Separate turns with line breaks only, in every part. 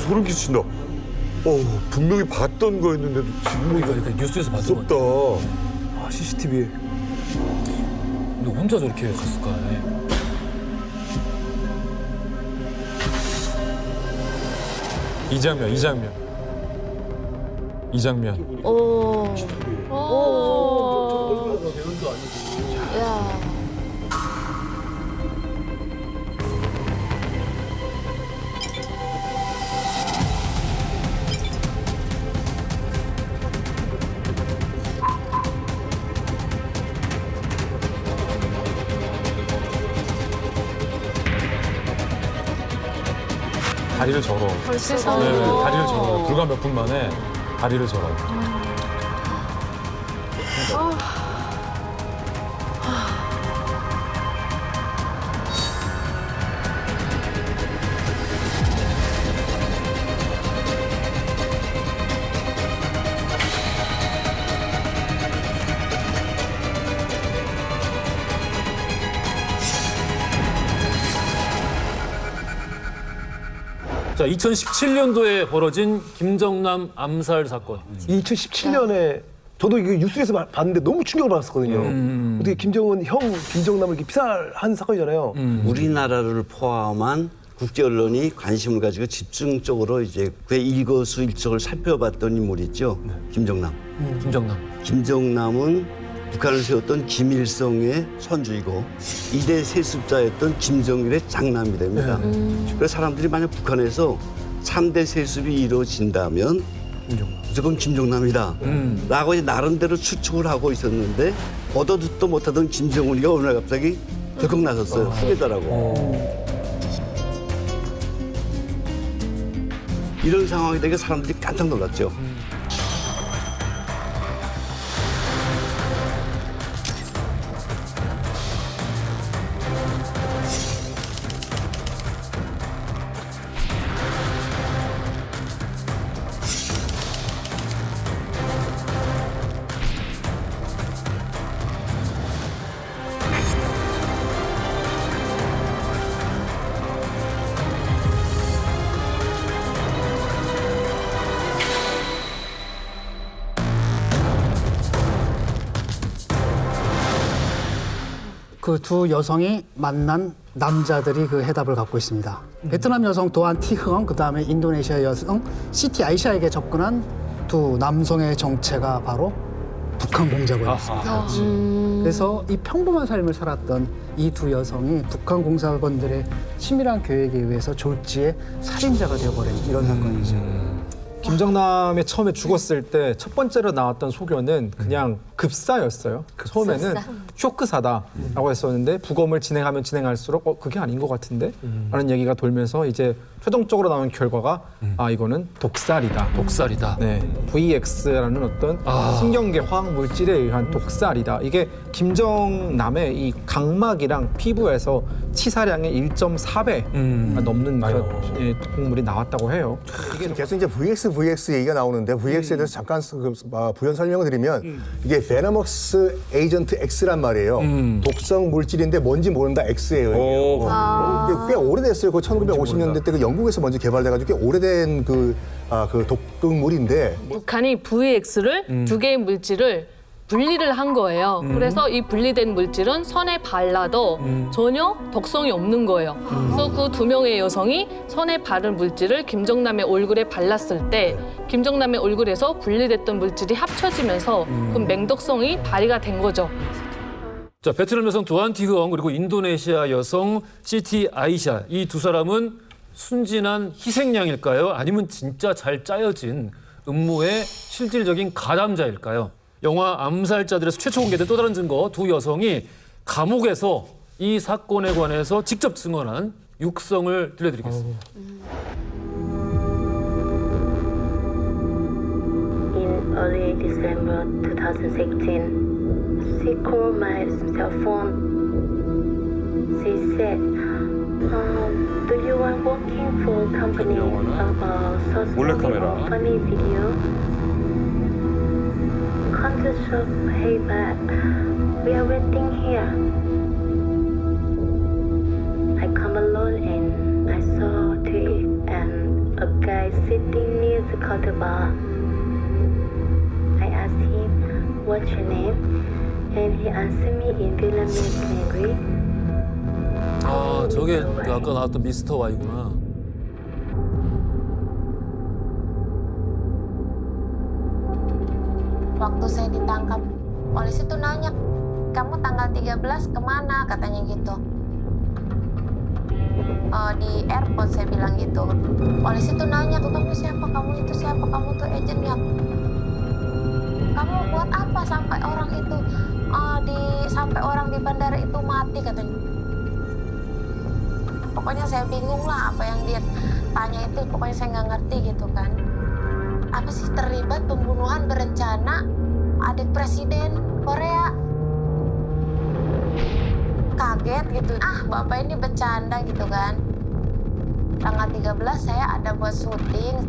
소름 끼친다. 분명히 봤던 거였는데도 지금
그러니까 뉴스에서 봤던
무섭다.
아, CCTV에. 근데 혼자 저렇게 갔을까? 이 장면.
오. 야.
다리를 절어.
세상에.
네, 다리를 절어요. 불과 몇 분 만에 다리를 절어요. 자, 2017년도에 벌어진 김정남 암살 사건.
2017년에 저도 이게 뉴스에서 봤는데 너무 충격을 받았었거든요. 어떻게 김정은 형 김정남을 이렇게 피살한 사건이잖아요.
우리나라를 포함한 국제 언론이 관심을 가지고 집중적으로 이제 그의 일거수일투족을 살펴봤던 인물이 있죠. 김정남. 김정남은 북한을 세웠던 김일성의 손주이고 이대 세습자였던 김정일의 장남이 됩니다. 그래서 사람들이 만약 북한에서 3대 세습이 이루어진다면 무조건 김정남이다 라고 이제 나름대로 추측을 하고 있었는데 보도 듣도 못하던 김정은이가 어느 날 갑자기 덜컥 나섰어요. 후계자라고. 이런 상황이 되니까 사람들이 깜짝 놀랐죠.
그 두 여성이 만난 남자들이 그 해답을 갖고 있습니다. 베트남 여성 도안 티흥, 그다음에 인도네시아 여성 시티 아이샤에게 접근한 두 남성의 정체가 바로 북한 공작원이었습니다. 그래서 이 평범한 삶을 살았던 이 두 여성이 북한 공작원들의 치밀한 계획에 의해서 졸지에 살인자가 되어버린 이런 사건이죠.
김정남이 처음에 죽었을 때 첫 번째로 나왔던 소견은 그냥 급사였어요. 처음에는 쇼크사다라고 했었는데 부검을 진행하면 진행할수록 그게 아닌 것 같은데 라는 얘기가 돌면서 이제 최종적으로 나온 결과가 이거는 독살이다. 네, VX라는 어떤 신경계 화학 물질에 의한 독살이다. 이게 김정남의 이 각막이랑 피부에서 치사량의 1.4배 넘는 그런 독물이 나왔다고 해요.
이게 계속 이제 VX 얘기가 나오는데 VX에 대해서 잠깐 부연 설명을 드리면 이게 베너먹스 에이전트 X란 말이에요. 독성 물질인데 뭔지 모른다 X예요. 이게 꽤 오래됐어요. 그 1950년대 때 그 영국에서 먼저 개발돼가지고 꽤 오래된 그 독극물인데
북한이 VX를 두 개의 물질을 분리를 한 거예요. 그래서 이 분리된 물질은 손에 발라도 전혀 독성이 없는 거예요. 그래서 그 두 명의 여성이 손에 바른 물질을 김정남의 얼굴에 발랐을 때 김정남의 얼굴에서 분리됐던 물질이 합쳐지면서 그 맹독성이 발휘가 된 거죠.
자, 베트남 여성 도안 티흐엉 그리고 인도네시아 여성 시티 아이샤, 이 두 사람은 순진한 희생양일까요? 아니면 진짜 잘 짜여진 음모의 실질적인 가담자일까요? 영화 암살자들에서 최초 공개된 또 다른 증거, 두 여성이 감옥에서 이 사건에 관해서 직접 증언한 육성을 들려드리겠습니다.
In early December 2016, she called my cell phone. She said, "Do you want working for a company about such funny video? Content shop, hey back. We are waiting here." I come alone and I saw a tweet and a guy called the bar. I asked him, "What's your name?" And he answered me in Vietnamese language.
아, 저게 그 아까 나왔던 미스터 Y구나.
Waktu saya ditangkap, polisi tuh nanya, kamu tanggal 13 kemana, katanya gitu. Di airport saya bilang gitu. Polisi tuh nanya, kamu siapa, kamu itu siapa, kamu tuh agent ya. Kamu buat apa sampai orang itu, sampai orang di bandara itu mati, katanya. Pokoknya saya bingung lah apa yang dia tanya itu, pokoknya saya nggak ngerti gitu kan. Apa sih terlibat pembunuhan berencana adik presiden Korea? Kaget gitu, bapak ini bercanda gitu kan. Tanggal 13 saya ada buat syuting.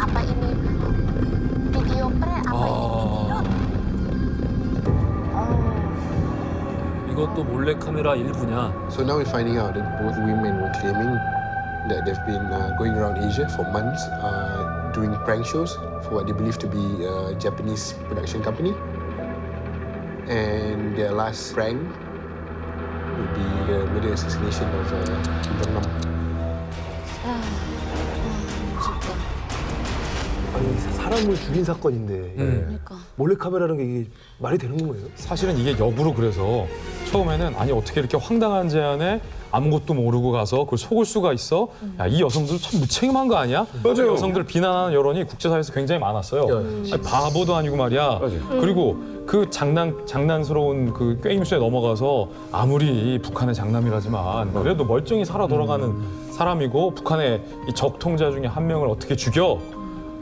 Apa ini video pre? Apa ini video?
이것도 몰래 카메라 일부냐?
So now we're finding out that both women were claiming that they've been going around Asia for months doing prank shows for what they believe to be a Japanese production company. And their last prank would be the murder assassination of Kim Jong-nam.
아니, 사람을 죽인 사건인데 몰래카메라라는 게 이게 말이 되는 거예요?
사실은 이게 역으로 그래서 처음에는 아니 어떻게 이렇게 황당한 제안에 아무것도 모르고 가서 그걸 속을 수가 있어? 야, 이 여성들 참 무책임한 거 아니야?
맞아요.
여성들 비난하는 여론이 국제사회에서 굉장히 많았어요. 아니, 바보도 아니고 말이야. 그리고 그 장난스러운 그 게임쇼에 넘어가서 아무리 북한의 장남이라지만 그래도 멀쩡히 살아 돌아가는 사람이고 북한의 이 적 통자 중에 한 명을 어떻게 죽여?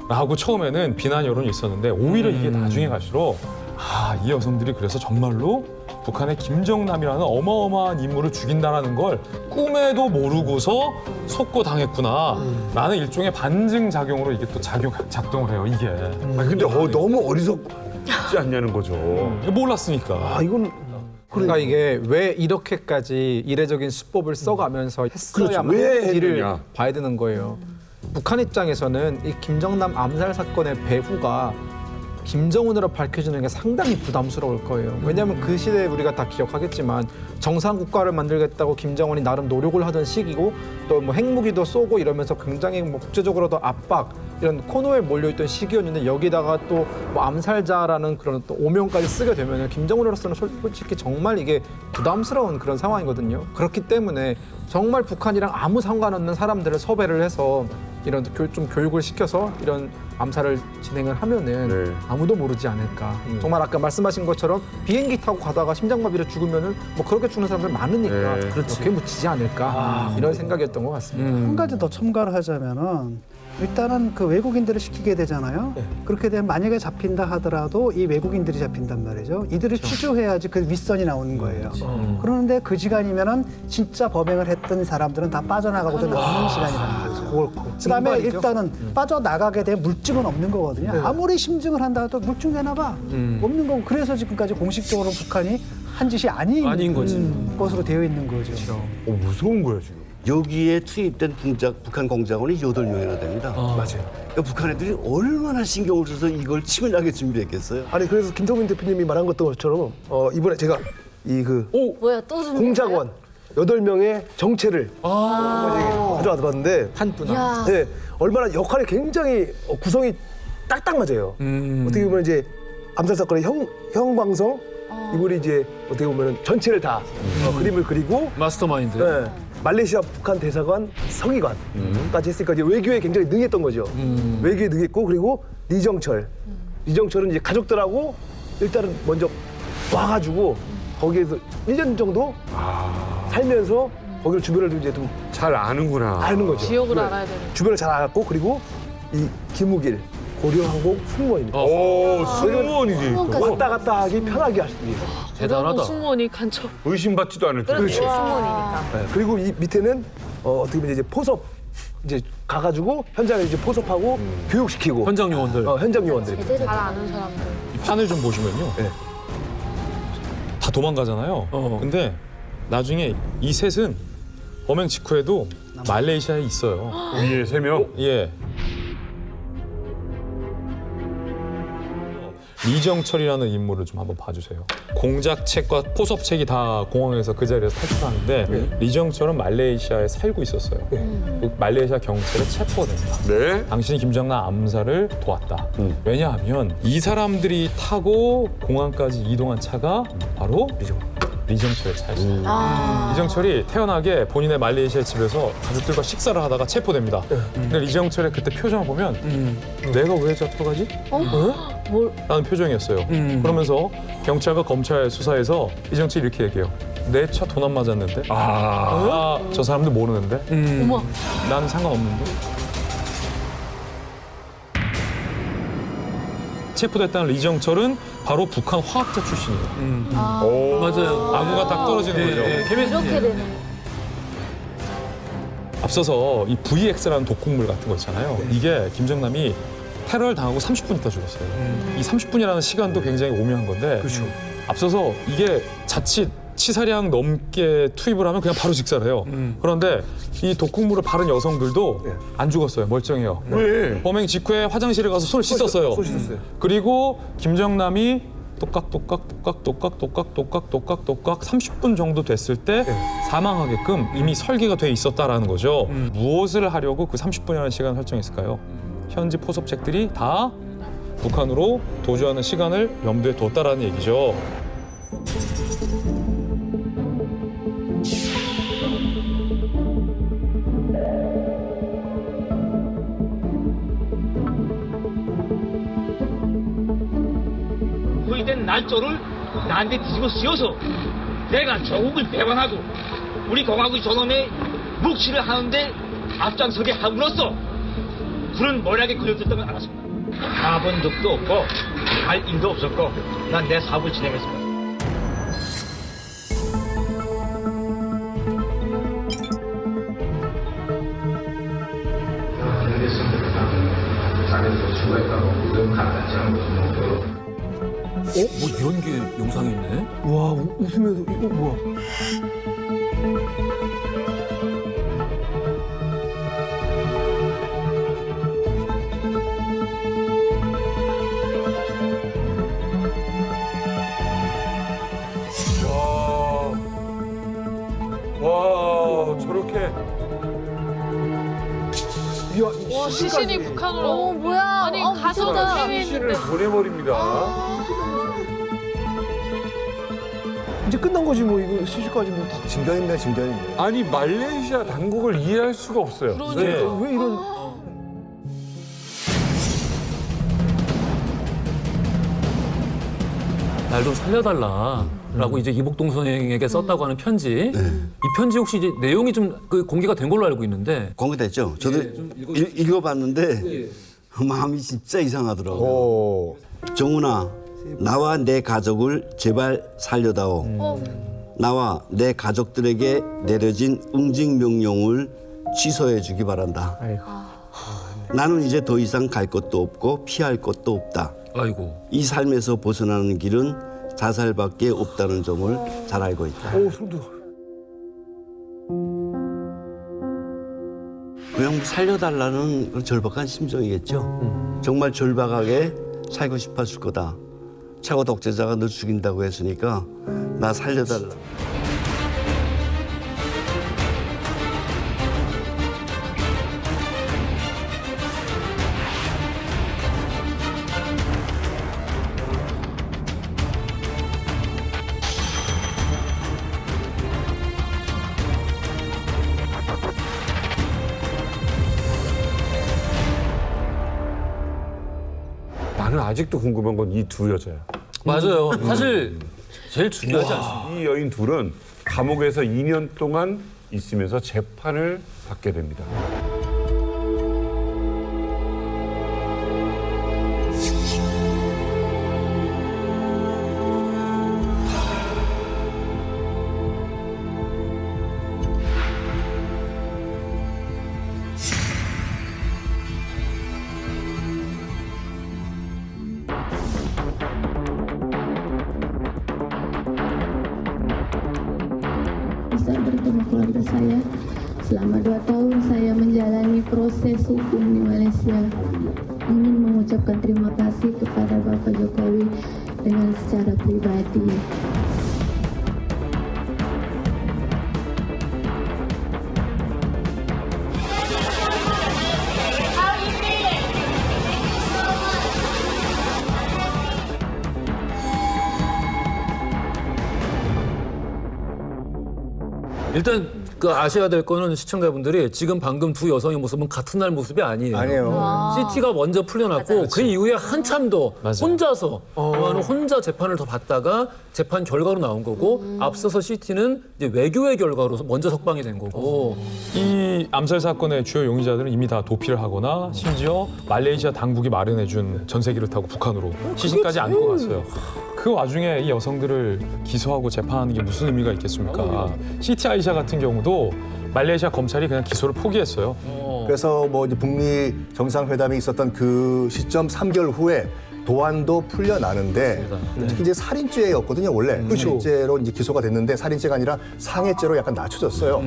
라고 처음에는 비난 여론이 있었는데 오히려 이게 나중에 갈수록 이 여성들이 그래서 정말로 북한의 김정남이라는 어마어마한 인물을 죽인다는 걸 꿈에도 모르고서 속고 당했구나 라는 일종의 반증작용으로 이게 또 작동을 해요, 이게.
근데 너무 어리석지 않냐는 거죠.
몰랐으니까.
이건
그러니까 이게 왜 이렇게까지 이례적인 수법을 써가면서 했어야만
왜
하는 일을
했느냐.
봐야 되는 거예요. 북한 입장에서는 이 김정남 암살 사건의 배후가 김정은으로 밝혀지는 게 상당히 부담스러울 거예요. 왜냐하면 그 시대에 우리가 다 기억하겠지만 정상 국가를 만들겠다고 김정은이 나름 노력을 하던 시기고 또 뭐 핵무기도 쏘고 이러면서 굉장히 뭐 국제적으로도 압박 이런 코너에 몰려있던 시기였는데 여기다가 또 뭐 암살자라는 그런 또 오명까지 쓰게 되면 김정은으로서는 솔직히 정말 이게 부담스러운 그런 상황이거든요. 그렇기 때문에 정말 북한이랑 아무 상관없는 사람들을 섭외를 해서 이런 좀 교육을 시켜서 이런 암살을 진행을 하면은 아무도 모르지 않을까. 정말 아까 말씀하신 것처럼 비행기 타고 가다가 심장마비로 죽으면은 뭐 그렇게 죽는 사람들 많으니까 그렇게 묻히지 않을까 이런 생각이었던 것 같습니다.
한 가지 더 첨가를 하자면은 일단은 그 외국인들을 시키게 되잖아요. 그렇게 되면 만약에 잡힌다 하더라도 이 외국인들이 잡힌단 말이죠. 이들을 취조해야지 그 윗선이 나오는 거예요. 그런데 그 시간이면은 진짜 범행을 했던 사람들은 다 빠져나가고도 남는 시간이라는 거죠. 그다음에 일단은 빠져나가게 된 물증은 없는 거거든요. 아무리 심증을 한다 해도 물증 내놔봐. 없는 거고 그래서 지금까지 공식적으로 북한이 한 짓이 아닌
거지.
것으로 되어 있는 거죠.
무서운 거야 지금.
여기에 투입된 북한 공작원이 8명이나 됩니다.
맞아요.
그러니까 북한 애들이 얼마나 신경을 써서 이걸 치밀하게 준비했겠어요?
아니 그래서 김종민 대표님이 말한 것처럼 이번에 제가
뭐야 또 좀.
공작원 8명의 정체를 가져와봤는데
한 분.
네, 얼마나 역할이 굉장히 구성이 딱딱 맞아요. 어떻게 보면 이제 암살 사건의 형광성 이분이 이제 어떻게 보면 전체를 다 그림을 그리고
마스터마인드.
네, 말레이시아 북한 대사관 서기관까지 했으니까 이제 외교에 굉장히 능했던 거죠. 외교에 능했고 그리고 리정철은 이제 가족들하고 일단은 먼저 와가지고 거기에서 1년 정도 살면서 거기를 주변을 이제 좀
잘 아는구나.
아는 거죠.
지역을
네.
알아야 되는.
주변을 잘 알았고 그리고 이 김우길 고려항공 승무원입니다.
승무원이지.
왔다 갔다 하기 편하게 할 수 있어요.
대단하다.
승무원이 간첩.
의심받지도 않을 때.
그렇죠.
승무원이니까.
네, 그리고 이 밑에는 어떻게 보면 이제 포섭 이제 가가지고 현장에 이제 포섭하고 교육시키고
현장 요원들.
현장 요원들.
잘 아는 사람들.
이 판을 좀 보시면요.
네.
다 도망가잖아요. 근데 나중에 이 셋은 범행 직후에도 말레이시아에 있어요.
위에 3명?
예. 리정철이라는 인물을 좀 한번 봐주세요. 공작책과 포섭책이 다 공항에서 그 자리에서 탈출하는데 리정철은 말레이시아에 살고 있었어요. 그 말레이시아 경찰에 체포됩니다.
네.
당신이 김정남 암살을 도왔다. 왜냐하면 이 사람들이 타고 공항까지 이동한 차가 바로 리정철의 차였어요. 리정철이 태어나게 본인의 말레이시아 집에서 가족들과 식사를 하다가 체포됩니다. 근데 리정철의 그때 표정을 보면 내가 왜 잡혀 가지? 라는 표정이었어요. 그러면서 경찰과 검찰 수사에서 리정철이 이렇게 얘기해요. 내 차 돈 안 맞았는데? 저 사람들 모르는데?
어머.
나는 상관없는데? 체포됐다는 리정철은 바로 북한 화학자 출신이에요.
맞아요.
아구가 딱 떨어지는 거죠.
이렇게 되네.
앞서서 이 VX라는 독극물 같은 거 있잖아요. 이게 김정남이 테러를 당하고 30분 있다 죽었어요. 이 30분이라는 시간도 굉장히 오묘한 건데 앞서서 이게 자칫 치사량 넘게 투입을 하면 그냥 바로 직사를 해요. 그런데 이 독극물을 바른 여성들도 안 죽었어요. 멀쩡해요.
왜?
범행 직후에 화장실에 가서 손을 씻었어요. 그리고 김정남이 똑깍 30분 정도 됐을 때 사망하게끔 이미 설계가 돼 있었다라는 거죠. 무엇을 하려고 그 30분이라는 시간을 설정했을까요? 현지 포섭책들이 다 북한으로 도주하는 시간을 염두에 뒀다라는 얘기죠.
후회된 날조를 나한테 뒤집어 씌워서 내가 조국을 배반하고 우리 공화국 존엄에 묵시를 하는데 앞장서게 함으로써 그런 모략에 걸렸던 건 알았습니다. 가본 적도 없고 갈 일도 없었고 난 내 사업을 진행했습니다.
뭐 이런 게 영상이 있네?
와, 웃으면서 이거 뭐야?
와, 저렇게.
와, 시신이 북한으로.
뭐야?
아니, 가서도 해외에
시신을
있는데.
보내버립니다.
이제 끝난 거지 뭐 이거 시시까지 뭐 다 진경입니다, 진경입니다.
아니, 말레이시아 당국을 이해할 수가 없어요.
그러니까.
왜 이런
날 좀 살려달라라고 이제 이복동 선생에게 썼다고 하는 편지. 이 편지 혹시 이제 내용이 좀 그 공개가 된 걸로 알고 있는데.
공개됐죠. 저도 읽어봤는데 마음이 진짜 이상하더라고요. 정훈아, 나와 내 가족을 제발 살려다오. 나와 내 가족들에게 내려진 응징 명령을 취소해 주기 바란다. 나는 이제 더 이상 갈 곳도 없고 피할 곳도 없다.
아이고.
이 삶에서 벗어나는 길은 자살밖에 없다는 점을 잘 알고 있다. 그냥 살려달라는 그런 절박한 심정이겠죠. 정말 절박하게 살고 싶었을 거다. 최고 독재자가 널 죽인다고 했으니까 나 살려달라.
나는 아직도 궁금한 건 이 두 여자야.
맞아요. 사실 제일 중요하지 않습니까?
이 여인 둘은 감옥에서 2년 동안 있으면서 재판을 받게 됩니다.
Bisa bertemu keluarga saya Selama 2 tahun saya menjalani proses hukum di Malaysia. Ingin mengucapkan terima kasih kepada Bapak Jokowi dengan secara pribadi.
일단 그 아셔야 될 거는 시청자분들이 지금 방금 두 여성의 모습은 같은 날 모습이 아니에요.
아니에요.
CT가 먼저 풀려났고 그 이후에 한참 더 혼자서 혼자 재판을 더 받다가 재판 결과로 나온 거고 앞서서 CT는 이제 외교의 결과로 먼저 석방이 된 거고.
이 암살 사건의 주요 용의자들은 이미 다 도피를 하거나 심지어 말레이시아 당국이 마련해준 전세기를 타고 북한으로 시신까지 안고 갔어요. 그 와중에 이 여성들을 기소하고 재판하는 게 무슨 의미가 있겠습니까? 시티 아이샤 같은 경우도 말레이시아 검찰이 그냥 기소를 포기했어요.
그래서 뭐 이제 북미 정상회담이 있었던 그 시점 3개월 후에 도안도 풀려나는데 특히 이제 살인죄였거든요 원래. 살인죄로 이제 기소가 됐는데 살인죄가 아니라 상해죄로 약간 낮춰졌어요.